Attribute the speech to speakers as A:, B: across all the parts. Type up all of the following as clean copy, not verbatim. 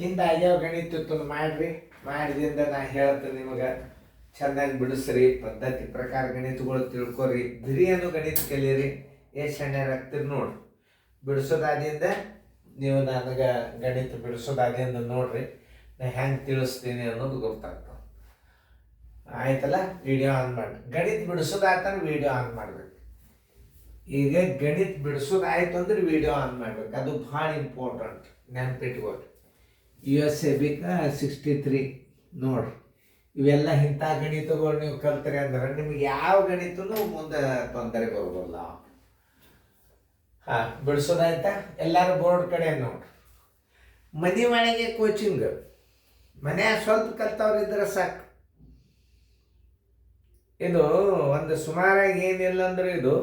A: ಹಿಂದೆ ಆಗ್ಯಾವ ಗಣಿತ ಮಾಡ್ರಿ. ಮಾಡಿದಿಂದ ನಾ ಹೇಳ್ತೇನೆ ನಿಮಗೆ, ಚೆನ್ನಾಗಿ ಬಿಡಿಸ್ರಿ, ಪದ್ಧತಿ ಪ್ರಕಾರ ಗಣಿತಗಳು ತಿಳ್ಕೊರಿ, ಬಿರಿಯನ್ನು ಗಣಿತ ಕಲೀರಿ, ಎಷ್ಟು ಸಣ್ಣ ಆಗ್ತೀರಿ ನೋಡಿ. ಬಿಡಿಸೋದಾದಿಂದ ನೀವು ನನಗೆ ಗಣಿತ ಬಿಡಿಸೋದಾದಿಂದ ನೋಡ್ರಿ, ನಾ ಹೆಂಗೆ ತಿಳಿಸ್ತೀನಿ ಅನ್ನೋದು ಗೊತ್ತಾಗ್ತದೆ. ಆಯ್ತಲ್ಲ, ವಿಡಿಯೋ ಆನ್ ಮಾಡಿ. ಗಣಿತ ಬಿಡಿಸೋದಾಯ್ತಾನೆ ವಿಡಿಯೋ ಆನ್ ಮಾಡ್ಬೇಕು. ಈಗ ಗಣಿತ ಬಿಡಿಸೋದಾಯ್ತು ಅಂದ್ರೆ ವಿಡಿಯೋ ಆನ್ ಮಾಡ್ಬೇಕು, ಅದು ಭಾಳ ಇಂಪಾರ್ಟೆಂಟ್. ನೆನ್ಪಿಟ್ಕೊಳ್ರಿ. USAB 63 ನೋಡ್ರಿ. ಇವೆಲ್ಲ ಇಂಥ ಗಣಿತಗಳು ನೀವು ಕಲ್ತ್ರಿ ಅಂದ್ರೆ ನಿಮ್ಗೆ ಯಾವ ಗಣಿತನೂ ಮುಂದೆ ತೊಂದರೆ ಬರೋದಿಲ್ಲ. ಬಿಡಿಸೋದಾಯ್ತಾ? ಎಲ್ಲರೂ ಬೋರ್ಡ್ ಕಡೆ ನೋಡ್ರಿ. ಮನೆ ಒಳಗೆ ಕೋಚಿಂಗ್, ಮನ್ಯಾಗ ಸ್ವಲ್ಪ ಕಲ್ತವ್ರಿದ್ರೆ ಸಾಕು. ಇದು ಒಂದು ಸುಮಾರಾಗಿ ಏನಿಲ್ಲ ಅಂದ್ರೆ ಇದು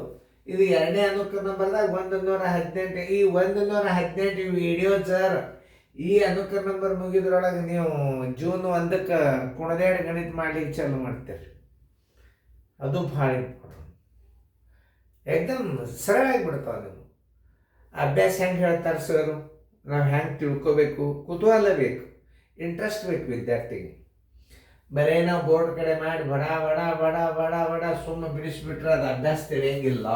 A: ಎರಡನೇ ಅನುಕ್ರಮ ನಂಬರ್ದಾಗ 118. ಈ 118 ವಿಡಿಯೋ ಸರ್, ಈ ಅನುಕ್ರಮ ನಂಬರ್ ಮುಗಿದ್ರೊಳಗೆ ನೀವು ಜೂನ್ 1ಕ್ಕೆ ಕುಣದೇಡು ಗಣಿತ ಮಾಡ್ಲಿಕ್ಕೆ ಚಾಲು ಮಾಡ್ತೀರಿ. ಅದು ಭಾಳ ಇಂಪಾರ್ಟೆಂಟ್. ಏಕದಮ್ ಸರಳ ಆಗಿಬಿಡ್ತಾವೆ. ನೀವು ಅಭ್ಯಾಸ ಹೆಂಗೆ ಹೇಳ್ತಾರೆ ಸರ್, ನಾವು ಹೆಂಗೆ ತಿಳ್ಕೋಬೇಕು, ಕುತೂಹಲ ಬೇಕು, ಇಂಟ್ರೆಸ್ಟ್ ಬೇಕು ವಿದ್ಯಾರ್ಥಿಗೆ. ಬರೇ ನಾವು ಬೋರ್ಡ್ ಕಡೆ ಮಾಡಿ ಬಡ ಬಡ ಬಡ ಬಡ ಬಡ ಸುಮ್ಮನೆ ಬಿಡಿಸ್ಬಿಟ್ರೆ ಅದು ಅಭ್ಯಾಸ ತಿಳಿಯಂಗಿಲ್ಲ.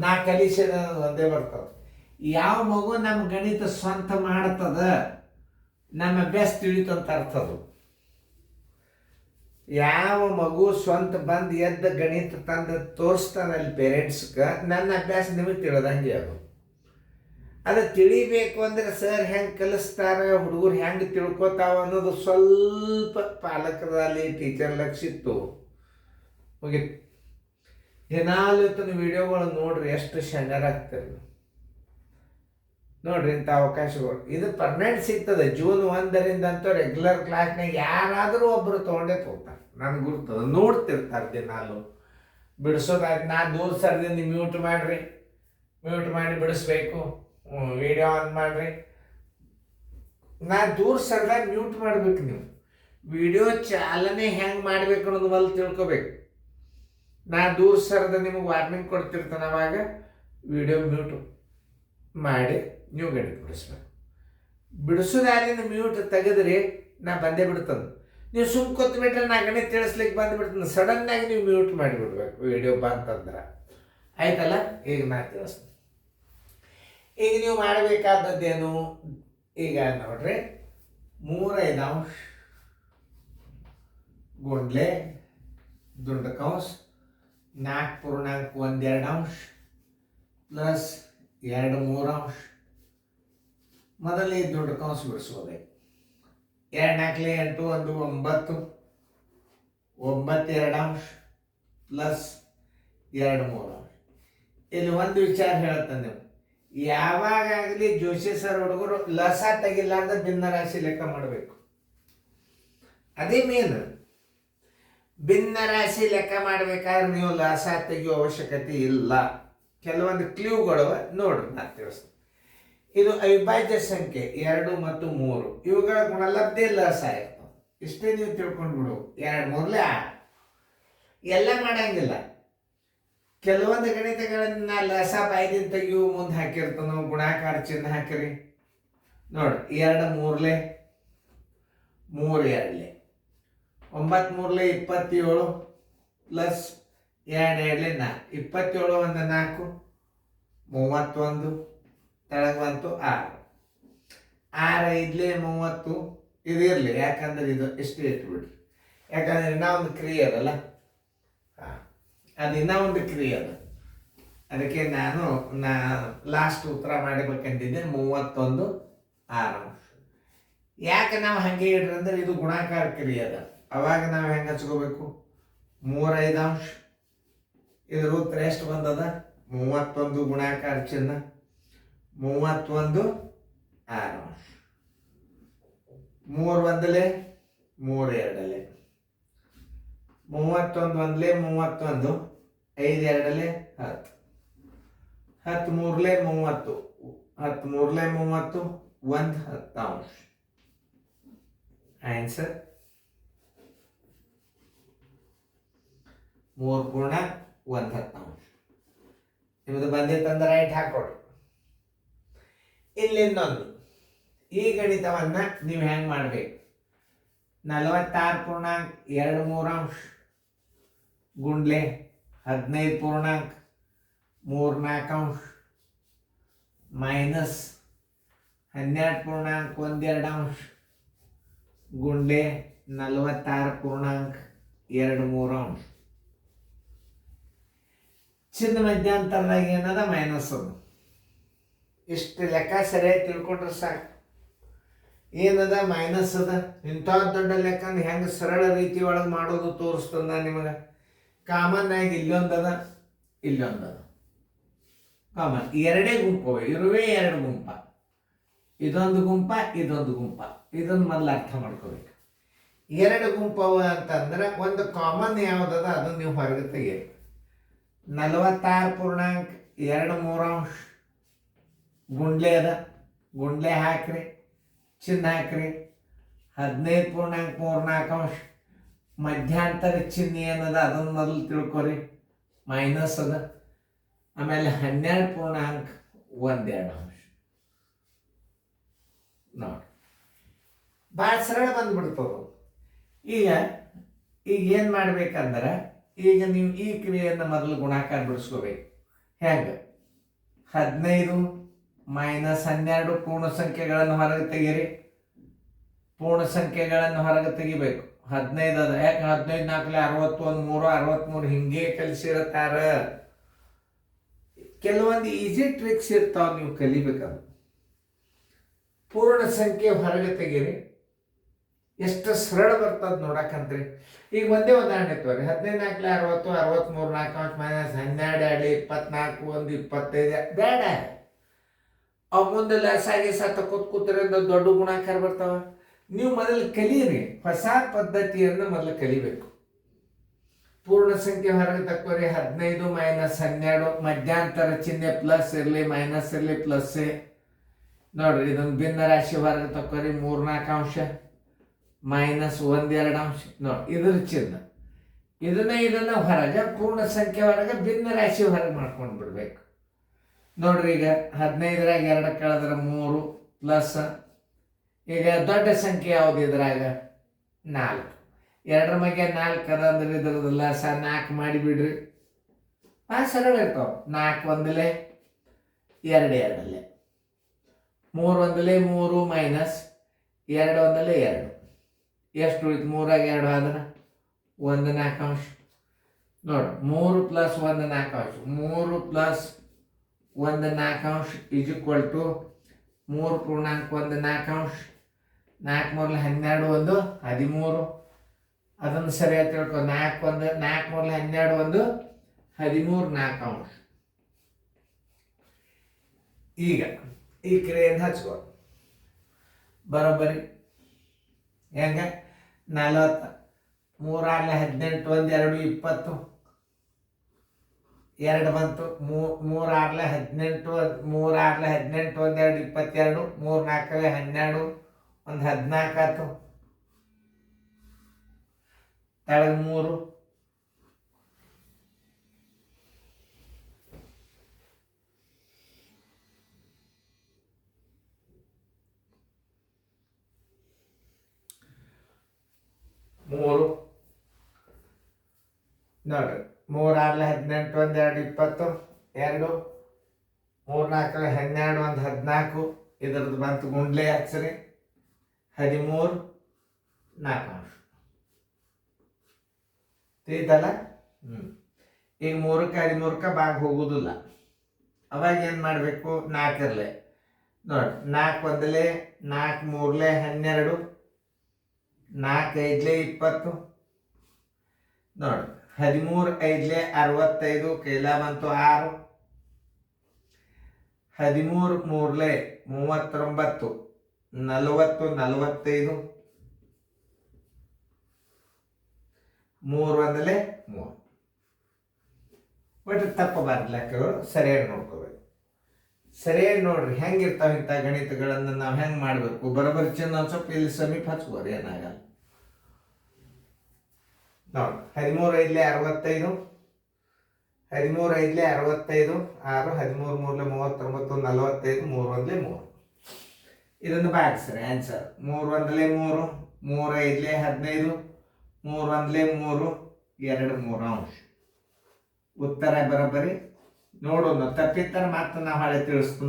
A: ನಾ ಕಲಿಸಿದ ಒಂದೇ ಬರ್ತದೆ. ಯಾವ ಮಗು ನಮ್ಮ ಗಣಿತ ಸ್ವಂತ ಮಾಡ್ತದ, ನಮ್ಮ ಅಭ್ಯಾಸ ತಿಳಿತಂತ ಅರ್ಥದು. ಯಾವ ಮಗು ಸ್ವಂತ ಬಂದು ಎದ್ದ ಗಣಿತ ತಂದು ತೋರಿಸ್ತಾನಲ್ಲಿ ಪೇರೆಂಟ್ಸ್ಗೆ, ನನ್ನ ಅಭ್ಯಾಸ ನಿಮಗೆ ತಿಳಿದಂಗೆ ಅದು ತಿಳಿಬೇಕು ಅಂದ್ರೆ ಸರ್ ಹೆಂಗೆ ಕಲಿಸ್ತಾರೆ, ಹುಡುಗರು ಹೆಂಗೆ ತಿಳ್ಕೊತಾವ ಅನ್ನೋದು ಸ್ವಲ್ಪ ಪಾಲಕರಲ್ಲಿ ಟೀಚರ್ ಲಕ್ಷಿತ್ತು ಮುಗಿತು. ದಿನಾಲು ವಿಡಿಯೋಗಳು ನೋಡ್ರಿ, ಎಷ್ಟು ಶನರಾಗ್ತಾರೆ ನೋಡ್ರಿ. ಇಂಥ ಅವಕಾಶಗಳು ಇದು ಪರ್ಮನೆಂಟ್ ಸಿಗ್ತದೆ. ಜೂನ್ 1ರಿಂದ ಅಂತೂ ರೆಗ್ಯುಲರ್ ಕ್ಲಾಸ್ನಾಗ ಯಾರಾದರೂ ಒಬ್ಬರು ತೊಗೊಂಡೇ ತಗೋತಾರೆ, ನನಗೆ ಗುರ್ತದ. ನೋಡ್ತಿರ್ತಾರೆ ದಿನಾಲು. ಬಿಡಿಸೋದಾಯ್ತು, ನಾ ದೂರ ಸರ್ದಿಂದ ಮ್ಯೂಟ್ ಮಾಡಿರಿ, ಮ್ಯೂಟ್ ಮಾಡಿ ಬಿಡಿಸ್ಬೇಕು, ವಿಡಿಯೋ ಆನ್ ಮಾಡಿರಿ. ನಾ ದೂರ ಸರ್ದಾಗ ಮ್ಯೂಟ್ ಮಾಡ್ಬೇಕು. ನೀವು ವಿಡಿಯೋ ಚಾಲನೆ ಹೆಂಗೆ ಮಾಡ್ಬೇಕು ಅನ್ನೋದು ಮೊದಲು ತಿಳ್ಕೊಬೇಕು. ನಾ ದೂರ ಸರ್ದ ನಿಮಗೆ ವಾರ್ನಿಂಗ್ ಕೊಡ್ತಿರ್ತಾನೆ, ಅವಾಗ ವಿಡಿಯೋ ಮ್ಯೂಟ್ ಮಾಡಿ ನೀವು ಗಣಿತ ಬಿಡಿಸ್ಬೇಕು. ಬಿಡಿಸೋದಾರಿಂದ ಮ್ಯೂಟ್ ತೆಗೆದ್ರಿ ನಾ ಬಂದೇ ಬಿಡ್ತದೆ. ನೀವು ಸುಮ್ ಕೂತ್ಬಿಟ್ರೆ ನಾ ಗಣಿತ ತಿಳಿಸ್ಲಿಕ್ಕೆ ಬಂದುಬಿಡ್ತದೆ. ಸಡನ್ನಾಗಿ ನೀವು ಮ್ಯೂಟ್ ಮಾಡಿಬಿಡ್ಬೇಕು ವಿಡಿಯೋ ಬಂತಂದ್ರೆ. ಆಯ್ತಲ್ಲ, ಈಗ ನಾ ತಿಳಿಸ್ತೀನಿ. ಈಗ ನೀವು ಮಾಡಬೇಕಾದದ್ದೇನು, ಈಗ ನೋಡ್ರಿ, 3/5 ಗುಂಡ್ಲೆ ದುಂಡು ಕೌಸ್ 4.12 ಪ್ಲಸ್ 2/3. ಮೊದಲು ಈ ದುಡ್ಡು ಕೌಸ್ ಬಿಡಿಸ್ಬೋದೆ. 2 4 8 1 9 9 ಪ್ಲಸ್ 2/3. ಇಲ್ಲಿ ಒಂದು ವಿಚಾರ ಹೇಳ್ತಾನೆ, ನೀವು ಯಾವಾಗಲಿ ಜೋಶಿ ಸರ್ ಹುಡುಗರು ಲಸ ತೆಗಿಲ್ಲ ಅಂದ್ರೆ ಭಿನ್ನರಾಶಿ ಲೆಕ್ಕ ಮಾಡಬೇಕು. ಅದೇ ಮೇನ್. ಭಿನ್ನರಾಶಿ ಲೆಕ್ಕ ಮಾಡಬೇಕಾದ್ರೆ ನೀವು ಲಸ ತೆಗಿಯೋ ಅವಶ್ಯಕತೆ ಇಲ್ಲ. ಕೆಲವೊಂದು ಕ್ಲೂಗಳು ನೋಡ್ರಿ, ನಾನು ತಿಳಿಸ್ತೀನಿ. ಇದು ಅವಿಭಾಜ್ಯ ಸಂಖ್ಯೆ 2 ಮತ್ತು 3, ಇವುಗಳ ಗುಣಲಬ್ಧಿ ಲಸ ಇರ್ತವೆ. ಇಷ್ಟೇ ನೀವು ತಿಳ್ಕೊಂಡು ಬಿಡು. 2 3 6 ಎಲ್ಲ ಮಾಡಂಗಿಲ್ಲ. ಕೆಲವೊಂದು ಗಣಿತಗಳನ್ನ ಲಸ ಬಾಯ್ದಿಂದ ತೆಗಿಯು ಮುಂದೆ ಹಾಕಿರ್ತಾನ, ಗುಣಾಕಾರ ಚಿಹ್ನೆ ಹಾಕಿರಿ ನೋಡಿ. 2 3 3 2 9 3 27 ಪ್ಲಸ್ 2 2 4 27 1 4 31 ತೆಳಗೆ ಬಂತು 6 6 5 30. ಇದು ಇರಲಿ, ಯಾಕಂದ್ರೆ ಇದು ಇಷ್ಟು ಇಟ್ಬಿಡ್ರಿ. ಯಾಕಂದ್ರೆ ಇನ್ನೂ ಒಂದು ಕ್ರಿಯೆ ಅದಲ್ಲ, ಅದು ಇನ್ನೂ ಒಂದು ಕ್ರಿಯೆ ಅದ. ಅದಕ್ಕೆ ನಾನು ಲಾಸ್ಟ್ ಉತ್ತರ ಮಾಡಬೇಕಂತಿದ್ದೆ 31 6. ಯಾಕೆ ನಾವು ಹಾಗೆ ಇಡ್ರಿ ಅಂದ್ರೆ ಇದು ಗುಣಾಕಾರ ಕ್ರಿಯೆ ಅದ. ಅವಾಗ ನಾವು ಹೆಂಗೆ ಹಚ್ಕೋಬೇಕು, 3 5. ಇದ್ರ ಉತ್ತರ ಎಷ್ಟು ಬಂದದ, 31 ಗುಣಾಕಾರ ಚಿಹ್ನ 31 6. 3 1 3 2 31 1 31 5 2 10 10 3 30 10 3 30 1 10. ಆನ್ಸರ್ 3 ಗುಣ 1 10. ನಿಮ್ಮದು ಬಂದಿತ್ತಂದ್ರೆ ರೈಟ್ ಹಾಕೊಡ್ರಿ. ಇಲ್ಲಿ ಇನ್ನೊಂದು ಈ ಗಣಿತವನ್ನು ನೀವು ಹೆಂಗೆ ಮಾಡಬೇಕು? 46.23 ಗುಂಡ್ಲೆ 15.34 ಮೈನಸ್ 12.12 ಗುಂಡ್ಲೆ 46.23. ಚಿನ್ನ ಮಧ್ಯಂತರದಾಗ ಏನದ ಮೈನಸ್ ಅದು. ಇಷ್ಟು ಲೆಕ್ಕ ಸರಿಯಾಗಿ ತಿಳ್ಕೊಂಡ್ರೆ ಸಾಕು. ಏನದ ಮೈನಸ್ ಅದ. ಇಂಥ ದೊಡ್ಡ ಲೆಕ್ಕನ ಹೆಂಗೆ ಸರಳ ರೀತಿ ಒಳಗೆ ಮಾಡೋದು ತೋರಿಸ್ತದ ನಿಮಗೆ. ಕಾಮನ್ ಆಗಿ ಇಲ್ಲೊಂದದ, ಇಲ್ಲೊಂದದ. ಕಾಮನ್ ಎರಡೇ ಗುಂಪು ಇರುವೇ, ಎರಡು ಗುಂಪ. ಇದೊಂದು ಗುಂಪ, ಇದೊಂದು ಗುಂಪ. ಇದನ್ನು ಮೊದಲು ಅರ್ಥ ಮಾಡ್ಕೋಬೇಕು. ಎರಡು ಗುಂಪವ ಅಂತಂದ್ರೆ ಒಂದು ಕಾಮನ್ ಯಾವುದದ ಅದನ್ನು ನೀವು ಹೊರಗೆ ತೆಗೀರಿ. 46.23 ಗುಂಡ್ಲೆ ಅದ, ಗುಂಡ್ಲೆ ಹಾಕ್ರಿ, ಚಿನ್ನ ಹಾಕ್ರಿ. 15.34 ಮಧ್ಯಾಂತರ ಚಿಹ್ನೆ ಏನದ ಅದನ್ನು ಮೊದಲು ತಿಳ್ಕೊರಿ, ಮೈನಸ್ ಅದ. ಆಮೇಲೆ 12.12 ನೋಡಿ, ಭಾಳ ಸರಳ ಬಂದ್ಬಿಡ್ತದೆ. ಈಗ ಏನು ಮಾಡ್ಬೇಕಂದ್ರೆ, ಈಗ ನೀವು ಈ ಕ್ರಿಯೆಯನ್ನು ಮೊದಲು ಗುಣಾಕಾರ ಬಿಡಿಸ್ಕೋಬೇಕು. ಹೆಂಗೆ? 15 ಮೈನಸ್ 12 ಪೂರ್ಣ ಸಂಖ್ಯೆಗಳನ್ನು ಹೊರಗೆ ತೆಗೀರಿ. ಪೂರ್ಣ ಸಂಖ್ಯೆಗಳನ್ನು ಹೊರಗೆ ತೆಗಿಬೇಕು. 15 ಅದ. ಯಾಕೆ? 15 4 61 63 ಹಿಂಗೆ ಕಲಿಸಿರ್ತಾರ. ಕೆಲವೊಂದು ಈಸಿ ಟ್ರಿಕ್ಸ್ ಇರ್ತಾವ, ನೀವು ಕಲಿಬೇಕದು. ಪೂರ್ಣ ಸಂಖ್ಯೆ ಹೊರಗೆ ತೆಗೀರಿ. ಎಷ್ಟು ಸರಳ ಬರ್ತದೆ ನೋಡಕ್ಕಂತ್ರಿ. ಈಗ ಒಂದೇ ಉದಾಹರಣೆ ತೋರಿ. 15 4 60 63 4 ಮೈನಸ್ 12 24 1 25 ಬೇಡ. ಅವು ಮುಂದೆ ಲೆಸಾಗಿ ಕೂತ್ರಿಂದ ದೊಡ್ಡ ಗುಣಾಕಾರ ಬರ್ತಾವ. ನೀವು ಮೊದಲು ಕಲೀರಿ. ಹೊಸ ಪದ್ಧತಿಯನ್ನು ಮೊದಲು ಕಲಿಬೇಕು. ಪೂರ್ಣ ಸಂಖ್ಯೆ ಹೊರಗೆ ತಕ್ಕೋರಿ. 15 ಮೈನಸ್ 12 ಮಧ್ಯಾಂತರ ಚಿಹ್ನೆ ಪ್ಲಸ್ ಇರಲಿ ಮೈನಸ್ ಇರಲಿ ಪ್ಲಸ್. ನೋಡ್ರಿ, ಇದೊಂದು ಭಿನ್ನ ರಾಶಿ ಹೊರಗೆ ತಕ್ಕೋರಿ. 3 4 ಅಂಶ ಮೈನಸ್ 1 2 ಅಂಶ. ನೋಡಿ, ಇದ್ರ ಚಿಹ್ನ. ಇದನ್ನ ಹೊರಗೆ ಪೂರ್ಣ ಸಂಖ್ಯೆ ಹೊರಗೆ ಭಿನ್ನ ರಾಶಿ ಹೊರಗೆ ಮಾಡ್ಕೊಂಡು ಬಿಡ್ಬೇಕು. ನೋಡ್ರಿ, ಈಗ 15ರಾಗ 2 ಕಳೆದ್ರೆ 3 ಪ್ಲಸ್. ಈಗ ದೊಡ್ಡ ಸಂಖ್ಯೆ ಯಾವುದು ಇದ್ರಾಗ? 4. 2ರ ಮಗೆ 4 ಅದ ಅಂದ್ರೆ ಇದ್ರದ್ದು ಲಸ 4 ಮಾಡಿಬಿಡ್ರಿ. ಸರಳ ಇರ್ತಾವ. 4 ಒಂದಲೇ 2 2 3 ಒಂದಲೇ 3 ಮೈನಸ್ 2 ಒಂದಲೇ 2. ಎಷ್ಟು ಉಳಿತು? 3ರಾಗ 2 ಆದ್ರೆ 1 4 ಅಂಶ. ನೋಡ್ರಿ, 3 ಪ್ಲಸ್ 1 4 ಅಂಶ. 3 ಪ್ಲಸ್ 1 4 ಅಂಶ ಈಸ್ ಈಕ್ವಲ್ ಟು 3.1 4 ಅಂಶ. 4 3 12 1 13. ಅದನ್ನು ಸರಿಯಾಗಿ ತಿಳ್ಕೊ. 4 3 12 1 13 4 ಅಂಶ. ಈಗ ಈ ಕ್ರಿಯೆಯನ್ನು ಹಚ್ಕೋ ಬರೋಬ್ಬರಿ. ಹೆಂಗ? 40 3 6 18 1 2 20 2 ಬಂತು. 3 6 18 3 6 18 1 2 22 3 4 12 1 14 ಆಯ್ತು. ತಳಗ 3 3 ನೋಡ್ರಿ. 3 6 18 1 2 20 2 3 4 12 1 14. ಇದ್ರದ್ದು ಬಂತು ಗುಂಡ್ಲೆ ಹಚ್ಚ್ರಿ. 13 4 ಅಂಶ. ತಿಳಿತಲ್ಲ? ಈಗ 3ಕ್ಕೆ 13ಕ್ಕೆ ಭಾಗ ಹೋಗುದಿಲ್ಲ. ಅವಾಗ ಏನು ಮಾಡಬೇಕು? 4 ಇರಲಿ. ನೋಡಿ, 4 ಒಂದಲೇ 4 3 12 4 5 20. ನೋಡಿ, 13 5 65 ಕೈಲ ಬಂತು 6. 13 3 39 40 45 3 ಒಂದಲೇ 3. ಒಟ್ಟು ತಪ್ಪಬಾರ್ದು ಲೆಕ್ಕಗಳು. ಸರಿಯಾಗಿ ನೋಡ್ಕೋಬೇಕು. ಸರಿಯಾಗಿ ನೋಡ್ರಿ ಹೆಂಗಿರ್ತಾವ ಇಂಥ ಗಣಿತಗಳನ್ನು ನಾವು ಹೆಂಗೆ ಮಾಡಬೇಕು. ಬರೋಬ್ಬರಿ ಚಿನ್ನ ಒಂದು ಸ್ವಲ್ಪ ಇಲ್ಲಿ ಸಮೀಪ ಹಚ್ಕೋರಿ, ಏನಾಗಲ್ಲ. ನೋಡಿ, 13 5 65 13 5 65 6 13 3 39 45 3 1 3. ಇದನ್ನು ಭಾಗಿಸ್ರಿ ಆನ್ಸರ್. 3 1 3, 3 5 15, 3 1 3, 2 3 ಅಂಶ. ಉತ್ತರ ಬರೋಬ್ಬರಿ. ನೋಡೋಣ, ತಪ್ಪಿತ್ತರ ಮಾತ್ರ ನಾವು ಹಳೆ ತಿಳಿಸ್ತು.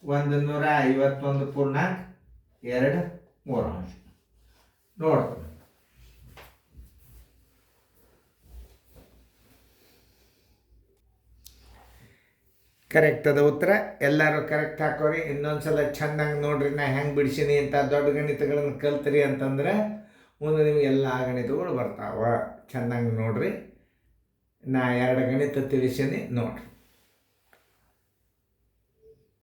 A: 151 ಪೂರ್ಣಾಂಕ 2 3 ಅಂಶ ನೋಡ್ತೀನಿ. ಕರೆಕ್ಟ್ ಅದ ಉತ್ತರ. ಎಲ್ಲರೂ ಕರೆಕ್ಟ್ ಹಾಕೋರಿ. ಇನ್ನೊಂದ್ಸಲ ಚೆನ್ನಾಗಿ ನೋಡ್ರಿ ನಾ ಹೆಂಗೆ ಬಿಡಿಸೀನಿ ಅಂತ. ದೊಡ್ಡ ಗಣಿತಗಳನ್ನು ಕಲ್ತ್ರಿ ಅಂತಂದ್ರೆ ಮುಂದೆ ನಿಮ್ಗೆ ಎಲ್ಲ ಗಣಿತಗಳು ಬರ್ತಾವ. ಚೆನ್ನಾಗಿ ನೋಡ್ರಿ. ನಾ 2 ಗಣಿತ ತಿಳಿಸೀನಿ ನೋಡ್ರಿ.